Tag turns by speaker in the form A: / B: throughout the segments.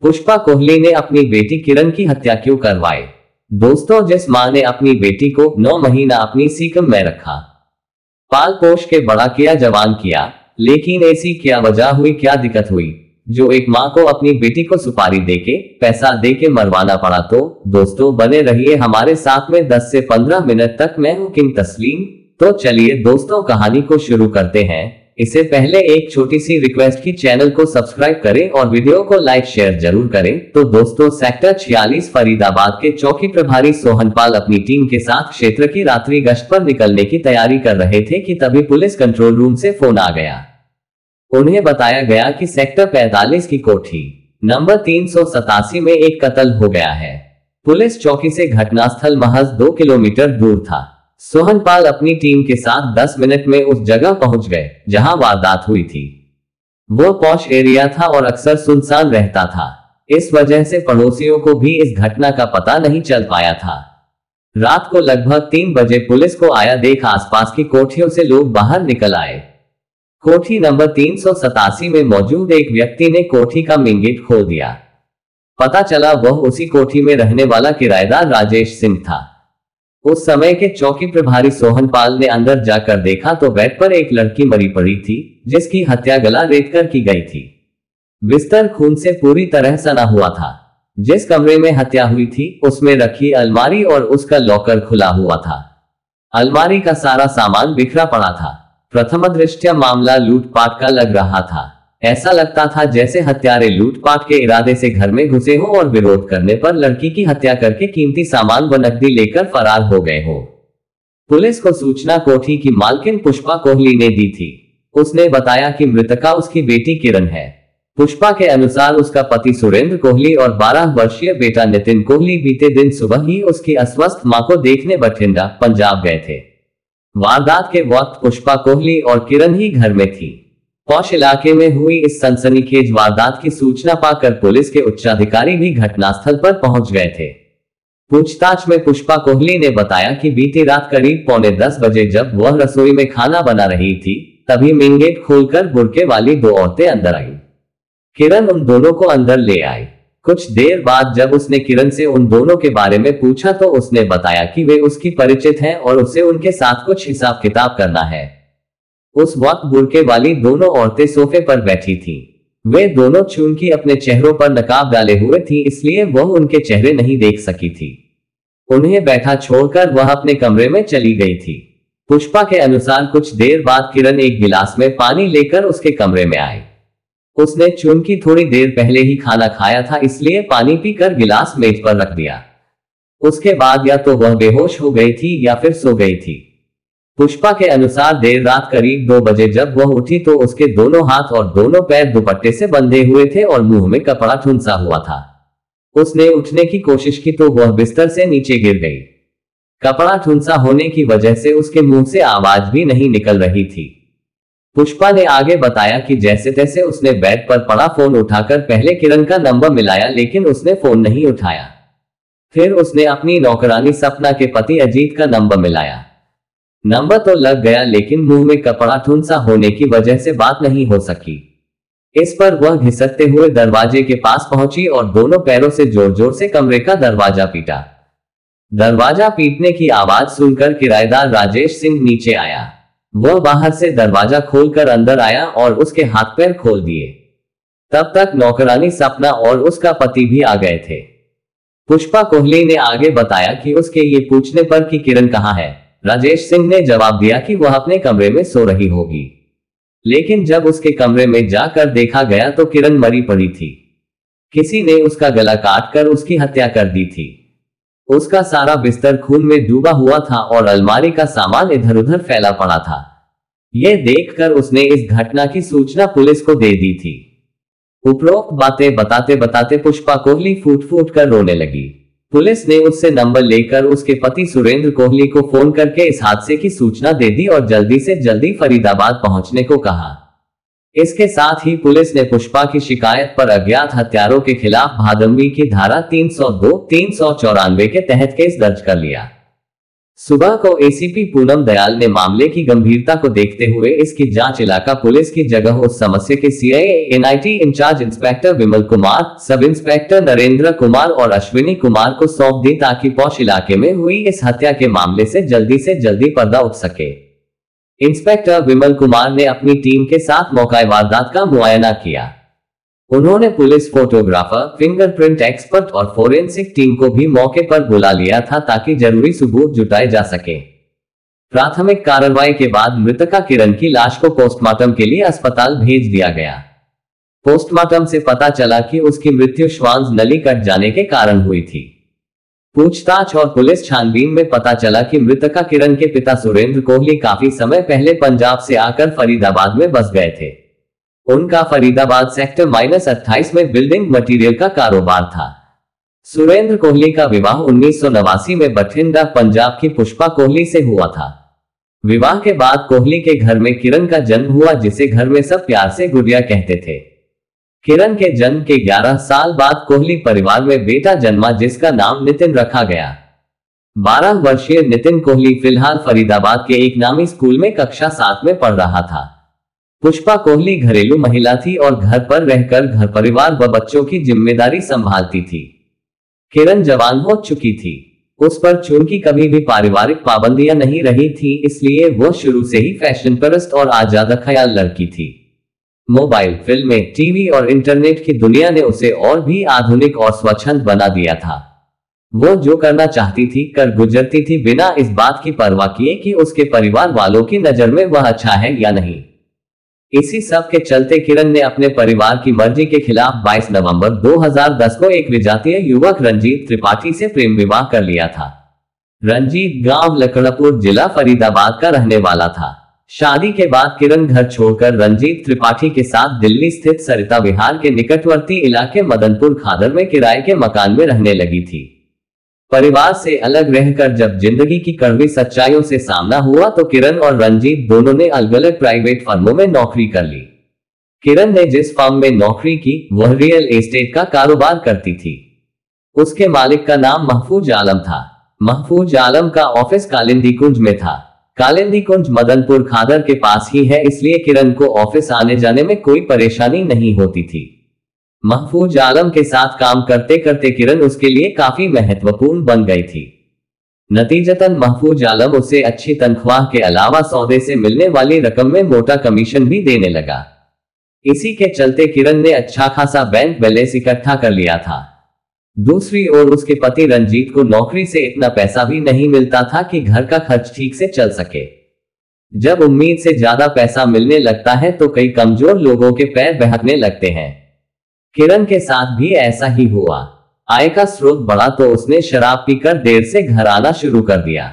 A: पुष्पा कोहली ने अपनी बेटी किरण की हत्या क्यों करवाई? दोस्तों, जिस मां ने अपनी बेटी को 9 महीना अपनी सीकम में रखा, पाल पोष के बड़ा किया, जवान किया, लेकिन ऐसी क्या वजह हुई, क्या दिक्कत हुई जो एक मां को अपनी बेटी को सुपारी देके, पैसा देके मरवाना पड़ा? तो दोस्तों, बने रहिए हमारे साथ में 10 से 15 मिनट तक। मैं हूं किंग तस्लीम। तो चलिए दोस्तों, कहानी को शुरू करते हैं। इससे पहले एक छोटी सी रिक्वेस्ट की चैनल को सब्सक्राइब करें और वीडियो को लाइक शेयर जरूर करें। तो दोस्तों, सेक्टर 46 फरीदाबाद के चौकी प्रभारी सोहनपाल अपनी टीम के साथ क्षेत्र की रात्रि गश्त पर निकलने की तैयारी कर रहे थे कि तभी पुलिस कंट्रोल रूम से फोन आ गया। उन्हें बताया गया कि सेक्टर 45 की कोठी नंबर 387 में एक कत्ल हो गया है। पुलिस चौकी से घटनास्थल महज 2 किलोमीटर दूर था। सोहनपाल अपनी टीम के साथ 10 मिनट में उस जगह पहुंच गए जहां वारदात हुई थी। वो पॉश एरिया था और अक्सर सुनसान रहता था। इस वजह से पड़ोसियों को भी इस घटना का पता नहीं चल पाया था। रात को लगभग 3 बजे पुलिस को आया देख आसपास की कोठियों से लोग बाहर निकल आए। कोठी नंबर 387 में मौजूद एक व्यक्ति ने कोठी का मेन गेट खोल दिया। पता चला वह उसी कोठी में रहने वाला किराएदार राजेश सिंह था। उस समय के चौकी प्रभारी सोहनपाल ने अंदर जाकर देखा तो बेड पर एक लड़की मरी पड़ी थी, जिसकी हत्या गला रेतकर की गई थी। बिस्तर खून से पूरी तरह सना हुआ था। जिस कमरे में हत्या हुई थी उसमें रखी अलमारी और उसका लॉकर खुला हुआ था। अलमारी का सारा सामान बिखरा पड़ा था। प्रथम दृष्टया मामला लूटपाट का लग रहा था। ऐसा लगता था जैसे हत्यारे लूटपाट के इरादे से घर में घुसे हो और विरोध करने पर लड़की की हत्या करके कीमती सामान व नकदी लेकर फरार हो गए हो। पुलिस को सूचना कोठी की मालकिन पुष्पा कोहली ने दी थी। उसने बताया कि मृतका उसकी बेटी किरण है। पुष्पा के अनुसार उसका पति सुरेंद्र कोहली और 12 वर्षीय बेटा नितिन कोहली बीते दिन सुबह ही उसकी अस्वस्थ मां को देखने बठिंडा, पंजाब गए थे। वारदात के वक्त पुष्पा कोहली और किरण ही घर में थी। पौष इलाके में हुई इस सनसनीखेज वारदात की सूचना पाकर पुलिस के उच्चाधिकारी भी घटनास्थल पर पहुंच गए थे। पूछताछ में पुष्पा कोहली ने बताया कि बीती रात करीब 9:45 बजे जब वह रसोई में खाना बना रही थी, तभी मेन गेट खोलकर बुर्के वाली 2 औरतें अंदर आईं। किरण उन दोनों को अंदर ले आई। कुछ देर बाद जब उसने किरण से उन दोनों के बारे में पूछा तो उसने बताया कि वे उसकी परिचित हैं और उसे उनके साथ कुछ हिसाब किताब करना है। उस वक्त बुर्के वाली दोनों औरतें सोफे पर बैठी थीं। वे दोनों चूंकि अपने चेहरों पर नकाब डाले हुए थीं, इसलिए वह उनके चेहरे नहीं देख सकी थी। उन्हें बैठा छोड़कर वह अपने कमरे में चली गई थी। पुष्पा के अनुसार कुछ देर बाद किरण एक गिलास में पानी लेकर उसके कमरे में आई। उसने चूंकि थोड़ी देर पहले ही खाना खाया था, इसलिए पानी पीकर गिलास मेज पर रख दिया। उसके बाद या तो वह बेहोश हो गई थी या फिर सो गई थी। पुष्पा के अनुसार देर रात करीब 2 बजे जब वह उठी तो उसके दोनों हाथ और दोनों पैर दुपट्टे से बंधे हुए थे और मुंह में कपड़ा ठुंसा हुआ था। उसने उठने की कोशिश की तो वह बिस्तर से नीचे गिर गई। कपड़ा ठुंसा होने की वजह से उसके मुंह से आवाज भी नहीं निकल रही थी। पुष्पा ने आगे बताया कि जैसे तैसे उसने बेड पर पड़ा फोन उठाकर पहले किरण का नंबर मिलाया, लेकिन उसने फोन नहीं उठाया। फिर उसने अपनी नौकरानी सपना के पति अजीत का नंबर मिलाया। नंबर तो लग गया, लेकिन मुंह में कपड़ा ठुंसा होने की वजह से बात नहीं हो सकी। इस पर वह घिसकते हुए दरवाजे के पास पहुंची और दोनों पैरों से जोर जोर से कमरे का दरवाजा पीटा। दरवाजा पीटने की आवाज सुनकर किराएदार राजेश सिंह नीचे आया। वह बाहर से दरवाजा खोलकर अंदर आया और उसके हाथ पैर खोल दिए। तब तक नौकरानी सपना और उसका पति भी आ गए थे। पुष्पा कोहली ने आगे बताया कि उसके ये पूछने पर कि किरण कहाँ है, राजेश सिंह ने जवाब दिया कि वह अपने कमरे में सो रही होगी। लेकिन जब उसके कमरे में जाकर देखा गया तो किरण मरी पड़ी थी। किसी ने उसका गला काटकर उसकी हत्या कर दी थी। उसका सारा बिस्तर खून में डूबा हुआ था और अलमारी का सामान इधर उधर फैला पड़ा था। यह देखकर उसने इस घटना की सूचना पुलिस को दे दी थी। उपरोक्त बातें बताते बताते पुष्पा कोहली फूट फूट कर रोने लगी। पुलिस ने उससे नंबर लेकर उसके पति सुरेंद्र कोहली को फोन करके इस हादसे की सूचना दे दी और जल्दी से जल्दी फरीदाबाद पहुंचने को कहा। इसके साथ ही पुलिस ने पुष्पा की शिकायत पर अज्ञात हत्यारों के खिलाफ भादंवी की धारा 302, 394 के तहत केस दर्ज कर लिया। सुबह को एसीपी पूनम दयाल ने मामले की गंभीरता को देखते हुए इसकी जांच इलाका पुलिस की जगह उस समस्या के CIA NIT in charge inspector Vimal Kumar, sub inspector Narendra Kumar और अश्विनी कुमार को सौंप दी ताकि पौष इलाके में हुई इस हत्या के मामले से जल्दी पर्दा उठ सके। इंस्पेक्टर विमल कुमार ने अपनी टीम के साथ मौका वारदात का मुआयना किया। उन्होंने पुलिस फोटोग्राफर, फिंगरप्रिंट एक्सपर्ट और फोरेंसिक टीम को भी मौके पर बुला लिया था ताकि जरूरी सबूत जुटाए जा सके। प्राथमिक कार्रवाई के बाद मृतका किरण की लाश को पोस्टमार्टम के लिए अस्पताल भेज दिया गया। पोस्टमार्टम से पता चला कि उसकी मृत्यु श्वास नली कट जाने के कारण हुई थी। पूछताछ और पुलिस छानबीन में पता चला कि मृतका किरण के पिता सुरेंद्र कोहली काफी समय पहले पंजाब से आकर फरीदाबाद में बस गए थे। उनका फरीदाबाद सेक्टर -28 में बिल्डिंग मटेरियल का कारोबार था। सुरेंद्र कोहली का विवाह 1989 में बठिंडा, पंजाब की पुष्पा कोहली से हुआ था। विवाह के बाद कोहली के घर में किरण का जन्म हुआ, जिसे घर में सब प्यार से गुड़िया कहते थे। किरण के जन्म के 11 साल बाद कोहली परिवार में बेटा जन्मा, जिसका नाम नितिन रखा गया। 12 वर्षीय नितिन कोहली फिलहाल फरीदाबाद के एक नामी स्कूल में कक्षा 7 में पढ़ रहा था। पुष्पा कोहली घरेलू महिला थी और घर पर रहकर घर परिवार व बच्चों की जिम्मेदारी संभालती थी। किरण जवान हो चुकी थी। उस पर चूंकि कभी भी पारिवारिक पाबंदियां नहीं रही थी, इसलिए वो शुरू से ही फैशन परस्त और आजाद ख्याल लड़की थी। मोबाइल, फिल्में, टीवी और इंटरनेट की दुनिया ने उसे और भी आधुनिक और स्वच्छंद बना दिया था। वो जो करना चाहती थी कर गुजरती थी, बिना इस बात की परवाह किए कि उसके परिवार वालों की नजर में वह अच्छा है या नहीं। इसी सब के चलते किरण ने अपने परिवार की मर्जी के खिलाफ 22 नवंबर 2010 को एक विजातीय युवक रंजीत त्रिपाठी से प्रेम विवाह कर लिया था। रंजीत गांव लकड़पुर, जिला फरीदाबाद का रहने वाला था। शादी के बाद किरण घर छोड़कर रंजीत त्रिपाठी के साथ दिल्ली स्थित सरिता विहार के निकटवर्ती इलाके मदनपुर खादर में किराए के मकान में रहने लगी थी। परिवार से अलग रहकर जब जिंदगी की कड़वी सच्चाइयों से सामना हुआ तो किरण और रंजीत दोनों ने अलग अलग प्राइवेट फर्मों में नौकरी कर ली। किरण ने जिस फर्म में नौकरी की वह रियल एस्टेट का कारोबार करती थी। उसके मालिक का नाम महफूज आलम था। महफूज आलम का ऑफिस कालिंदी कुंज में था। कालिंदी कुंज मदनपुर खादर के पास ही है, इसलिए किरण को ऑफिस आने जाने में कोई परेशानी नहीं होती थी। महफूज आलम के साथ काम करते करते किरण उसके लिए काफी महत्वपूर्ण बन गई थी। नतीजतन महफूज आलम उसे अच्छी तनख्वाह के अलावा सौदे से मिलने वाली रकम में मोटा कमीशन भी देने लगा। इसी के चलते किरण ने अच्छा खासा बैंक बैलेंस इकट्ठा कर लिया था। दूसरी ओर उसके पति रंजीत को नौकरी से इतना पैसा भी नहीं मिलता था कि घर का खर्च ठीक से चल सके। जब उम्मीद से ज्यादा पैसा मिलने लगता है तो कई कमजोर लोगों के पैर बहकने लगते हैं। किरण के साथ भी ऐसा ही हुआ। आय का स्रोत बढ़ा तो उसने शराब पीकर देर से घर आना शुरू कर दिया।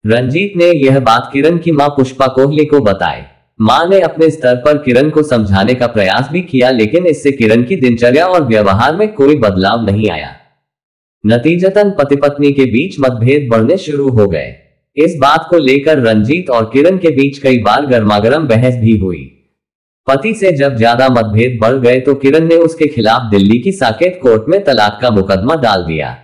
A: रंजीत ने यह बात किरण की मां पुष्पा कोहली को बताई। मां ने अपने स्तर पर किरण को समझाने का प्रयास भी किया, लेकिन इससे किरण की दिनचर्या और व्यवहार में कोई बदलाव नहीं आया। नतीजतन पति पत्नी के बीच मतभेद बढ़ने शुरू हो गए। इस बात को लेकर रंजीत और किरण के बीच कई बार गर्मागर्म बहस भी हुई। पति से जब ज्यादा मतभेद बढ़ गए तो किरण ने उसके खिलाफ दिल्ली की साकेत कोर्ट में तलाक का मुकदमा डाल दिया।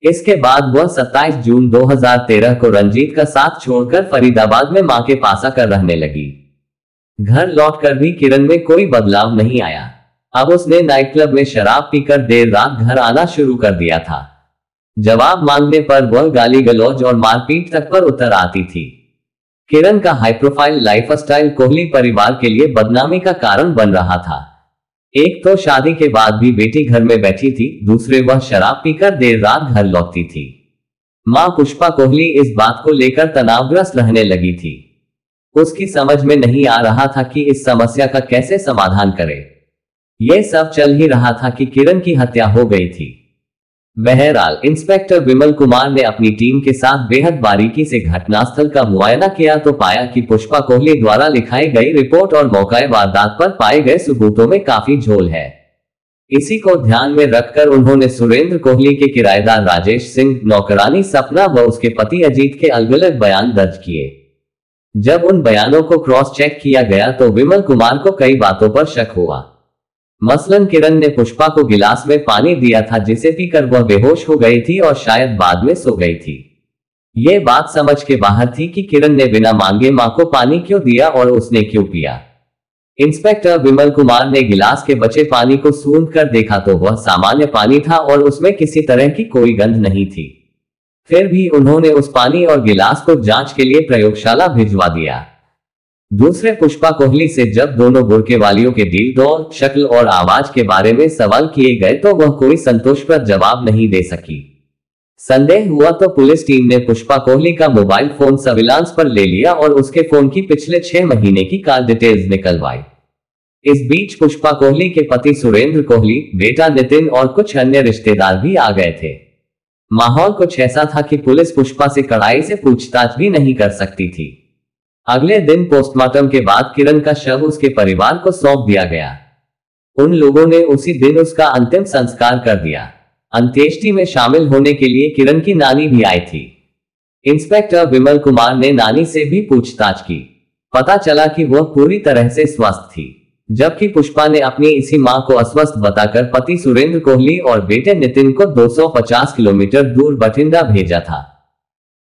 A: इसके बाद वह 27 जून 2013 को रंजीत का साथ छोड़कर फरीदाबाद में मां के पास आकर रहने लगी। घर लौटकर भी किरण में कोई बदलाव नहीं आया। अब उसने नाइट क्लब में शराब पीकर देर रात घर आना शुरू कर दिया था। जवाब मांगने पर वह गाली गलौज और मारपीट तक पर उतर आती थी। किरण का हाई प्रोफाइल लाइफस्टाइल कोहली परिवार के लिए बदनामी का कारण बन रहा था। एक तो शादी के बाद भी बेटी घर में बैठी थी, दूसरे वह शराब पीकर देर रात घर लौटती थी। मां पुष्पा कोहली इस बात को लेकर तनावग्रस्त रहने लगी थी। उसकी समझ में नहीं आ रहा था कि इस समस्या का कैसे समाधान करे। यह सब चल ही रहा था कि किरण की हत्या हो गई थी। बहरहाल इंस्पेक्टर विमल कुमार ने अपनी टीम के साथ बेहद बारीकी से घटनास्थल का मुआयना किया तो पाया कि पुष्पा कोहली द्वारा लिखाई गई रिपोर्ट और मौके वारदात पर पाए गए सबूतों में काफी झोल है। इसी को ध्यान में रखकर उन्होंने सुरेंद्र कोहली के किराएदार राजेश सिंह, नौकरानी सपना व उसके पति अजीत के अलग अलग बयान दर्ज किए। जब उन बयानों को क्रॉस चेक किया गया तो विमल कुमार को कई बातों पर शक हुआ। मसलन किरण ने पुष्पा को गिलास में पानी दिया था जिसे पीकर वह बेहोश हो गई थी और शायद बाद में सो गई थी। ये बात समझ के बाहर थी कि किरण ने बिना मांगे मां को पानी क्यों दिया और उसने क्यों पिया। इंस्पेक्टर विमल कुमार ने गिलास के बचे पानी को सूंघ कर देखा तो वह सामान्य पानी था और उसमें किसी तरह की कोई गंध नहीं थी। फिर भी उन्होंने उस पानी और गिलास को जांच के लिए प्रयोगशाला भिजवा दिया। दूसरे पुष्पा कोहली से जब दोनों बुर्के वालियों के दिल, दौर, शक्ल और आवाज के बारे में सवाल किए गए तो वह कोई संतोषप्रद जवाब नहीं दे सकी। संदेह हुआ तो पुलिस टीम ने पुष्पा कोहली का मोबाइल फोन सर्विलांस पर ले लिया और उसके फोन की पिछले 6 महीने की कॉल डिटेल्स निकलवाई। इस बीच पुष्पा कोहली के पति सुरेंद्र कोहली, बेटा नितिन और कुछ अन्य रिश्तेदार भी आ गए थे। माहौल कुछ ऐसा था कि पुलिस पुष्पा से कड़ाई से पूछताछ भी नहीं कर सकती थी। अगले दिन पोस्टमार्टम के बाद किरण का शव उसके परिवार को सौंप दिया गया। उन लोगों ने उसी दिन उसका अंतिम संस्कार कर दिया। अंत्येष्टि में शामिल होने के लिए किरण की नानी भी आई थी। इंस्पेक्टर विमल कुमार ने नानी से भी पूछताछ की। पता चला कि वह पूरी तरह से स्वस्थ थी, जबकि पुष्पा ने अपनी इसी मां को अस्वस्थ बताकर पति सुरेंद्र कोहली और बेटे नितिन को 250 किलोमीटर दूर बठिंडा भेजा था।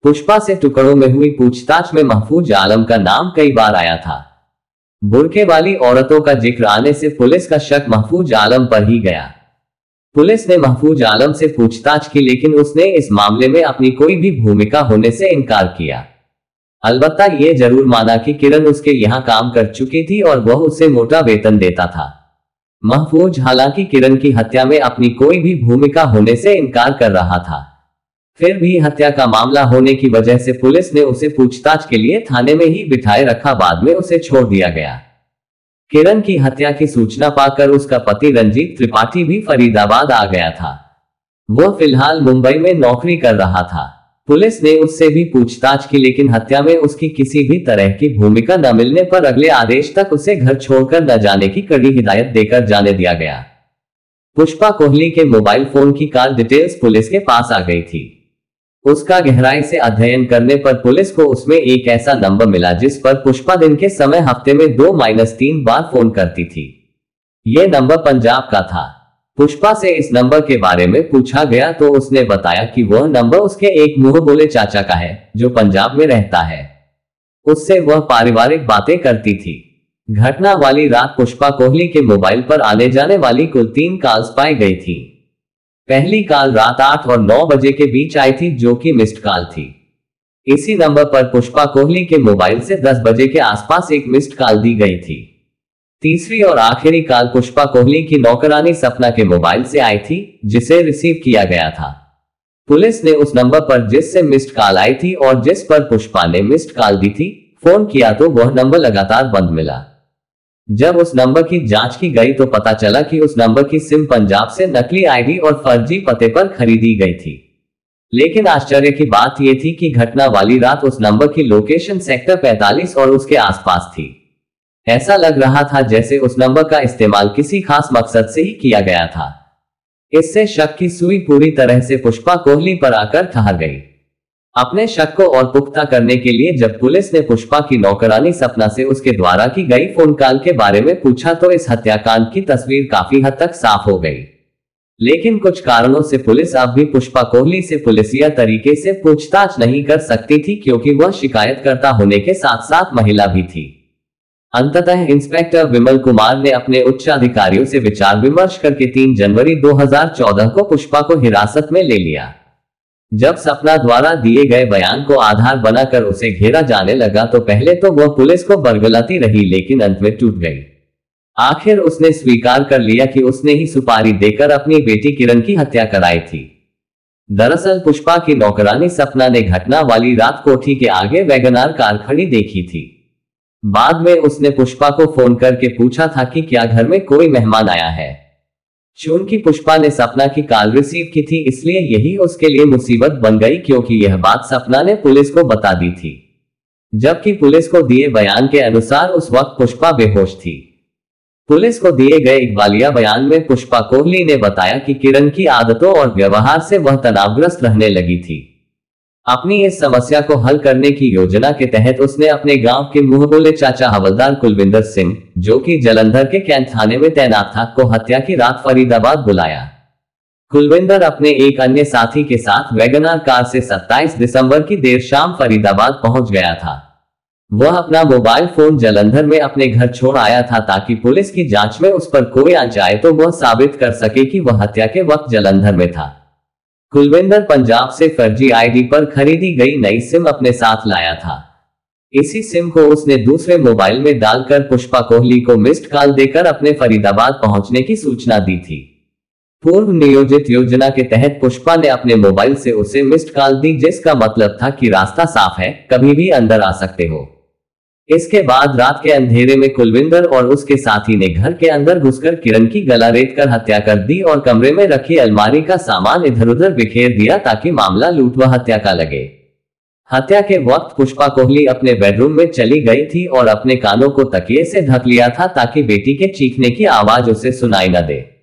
A: पुष्पा से टुकड़ों में हुई पूछताछ में महफूज आलम का नाम कई बार आया था। बुर्के वाली औरतों का जिक्र आने से पुलिस का शक महफूज आलम पर ही गया। पुलिस ने महफूज आलम से पूछताछ की, लेकिन उसने इस मामले में अपनी कोई भी भूमिका होने से इनकार किया। अलबत्ता ये जरूर माना कि किरण उसके यहाँ काम कर चुकी थी और वह उसे मोटा वेतन देता था। महफूज हालांकि किरण की हत्या में अपनी कोई भी भूमिका होने से इनकार कर रहा था। फिर भी हत्या का मामला होने की वजह से पुलिस ने उसे पूछताछ के लिए थाने में ही बिठाए रखा, बाद में उसे छोड़ दिया गया। किरण की हत्या की सूचना पाकर उसका पति रंजीत त्रिपाठी भी फरीदाबाद आ गया था। वह फिलहाल मुंबई में नौकरी कर रहा था। पुलिस ने उससे भी पूछताछ की, लेकिन हत्या में उसकी किसी भी तरह की भूमिका न मिलने पर अगले आदेश तक उसे घर छोड़कर न जाने की कड़ी हिदायत देकर जाने दिया गया। पुष्पा कोहली के मोबाइल फोन की कॉल डिटेल्स पुलिस के पास आ गई थी। उसका गहराई से अध्ययन करने पर पुलिस को उसमें एक ऐसा नंबर मिला जिस पर पुष्पा दिन के समय हफ्ते में 2-3 बार फोन करती थी। यह नंबर पंजाब का था। पुष्पा से इस नंबर के बारे में पूछा गया तो उसने बताया कि वह नंबर उसके एक मुंह बोले चाचा का है जो पंजाब में रहता है। उससे वह पारिवारिक बातें करती थी। घटना वाली रात पुष्पा कोहली के मोबाइल पर आने जाने वाली कुल 3 कॉल्स पाई गई थी। पहली कॉल रात 8 और 9 बजे के बीच आई थी, जो कि मिस्ड कॉल थी। इसी नंबर पर पुष्पा कोहली के मोबाइल से 10 बजे के आसपास एक मिस्ड कॉल दी गई थी। तीसरी और आखिरी कॉल पुष्पा कोहली की नौकरानी सपना के मोबाइल से आई थी, जिसे रिसीव किया गया था। पुलिस ने उस नंबर पर जिससे मिस्ड कॉल आई थी और जिस पर पुष्पा ने मिस्ड कॉल दी थी फोन किया तो वह नंबर लगातार बंद मिला। जब उस नंबर की जांच की गई तो पता चला कि उस नंबर की सिम पंजाब से नकली आईडी और फर्जी पते पर खरीदी गई थी। लेकिन आश्चर्य की बात यह थी कि घटना वाली रात उस नंबर की लोकेशन सेक्टर 45 और उसके आसपास थी। ऐसा लग रहा था जैसे उस नंबर का इस्तेमाल किसी खास मकसद से ही किया गया था। इससे शक की सुई पूरी तरह से पुष्पा कोहली पर आकर ठहर गई। अपने शक को और पुख्ता करने के लिए जब पुलिस ने पुष्पा की नौकरानी सपना से उसके द्वारा की गई फोन कॉल के बारे में पूछा तो इस हत्याकांड की तस्वीर काफी हद तक साफ हो गई। लेकिन कुछ कारणों से पुलिस अब भी पुष्पा कोहली से पुलिसिया तरीके से पूछताछ नहीं कर सकती थी, क्योंकि वह शिकायतकर्ता होने के साथ साथ महिला भी थी। अंततः इंस्पेक्टर विमल कुमार ने अपने उच्च अधिकारियों से विचार विमर्श करके 3 जनवरी 2014 को पुष्पा को हिरासत में ले लिया। जब सपना द्वारा दिए गए बयान को आधार बनाकर उसे घेरा जाने लगा तो पहले तो वह पुलिस को बरगलाती रही, लेकिन अंत में टूट गई। आखिर उसने स्वीकार कर लिया कि उसने ही सुपारी देकर अपनी बेटी किरण की हत्या कराई थी। दरअसल पुष्पा की नौकरानी सपना ने घटना वाली रात कोठी के आगे वैगनार कार खड़ी देखी थी। बाद में उसने पुष्पा को फोन करके पूछा था कि क्या घर में कोई मेहमान आया है। चूंकि पुष्पा ने सपना की कॉल रिसीव की थी, इसलिए यही उसके लिए मुसीबत बन गई, क्योंकि यह बात सपना ने पुलिस को बता दी थी। जबकि पुलिस को दिए बयान के अनुसार उस वक्त पुष्पा बेहोश थी। पुलिस को दिए गए इकबालिया बयान में पुष्पा कोहली ने बताया कि किरण की आदतों और व्यवहार से वह तनावग्रस्त रहने लगी थी। अपनी इस समस्या को हल करने की योजना के तहत उसने अपने गांव के मुंह बोले चाचा हवलदार कुलविंदर सिंह, जो कि जलंधर के कैंट थाने में तैनात था, को हत्या की रात फरीदाबाद बुलाया। कुलविंदर अपने एक अन्य साथी के साथ वैगनआर कार से 27 दिसंबर की देर शाम फरीदाबाद पहुंच गया था। वह अपना मोबाइल फोन जालंधर में अपने घर छोड़ आया था ताकि पुलिस की जांच में उस पर कोई आ जाए तो वह साबित कर सके कि वह हत्या के वक्त जालंधर में था। कुलविंदर पंजाब से फर्जी आईडी पर खरीदी गई नई सिम अपने साथ लाया था। इसी सिम को उसने दूसरे मोबाइल में डालकर पुष्पा कोहली को मिस्ड कॉल देकर अपने फरीदाबाद पहुंचने की सूचना दी थी। पूर्व नियोजित योजना के तहत पुष्पा ने अपने मोबाइल से उसे मिस्ड कॉल दी, जिसका मतलब था कि रास्ता साफ है, कभी भी अंदर आ सकते हो। इसके बाद रात के अंधेरे में कुलविंदर और उसके साथी ने घर के अंदर घुसकर किरण की गला रेत कर हत्या कर दी और कमरे में रखी अलमारी का सामान इधर उधर बिखेर दिया ताकि मामला लूट व हत्या का लगे। हत्या के वक्त पुष्पा कोहली अपने बेडरूम में चली गई थी और अपने कानों को तकिए से ढक लिया था ताकि बेटी के चीखने की आवाज उसे सुनाई न दे।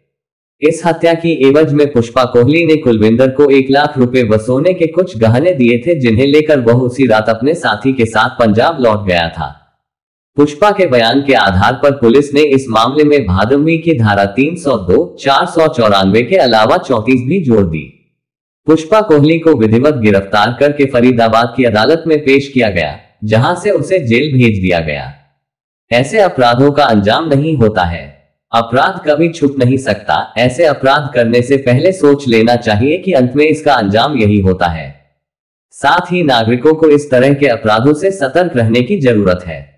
A: इस हत्या की एवज में पुष्पा कोहली ने कुलविंदर को 1 लाख रुपए व सोने के कुछ गहने दिए थे, जिन्हें लेकर वह उसी रात अपने साथी के साथ पंजाब लौट गया था। पुष्पा के बयान के आधार पर पुलिस ने इस मामले में भादवी की धारा 302, 494 के अलावा 34 भी जोड़ दी। पुष्पा कोहली को विधिवत गिरफ्तार करके फरीदाबाद की अदालत में पेश किया गया, जहां से उसे जेल भेज दिया गया। ऐसे अपराधों का अंजाम नहीं होता है। अपराध कभी छुप नहीं सकता। ऐसे अपराध करने से पहले सोच लेना चाहिए कि अंत में इसका अंजाम यही होता है। साथ ही नागरिकों को इस तरह के अपराधों से सतर्क रहने की जरूरत है।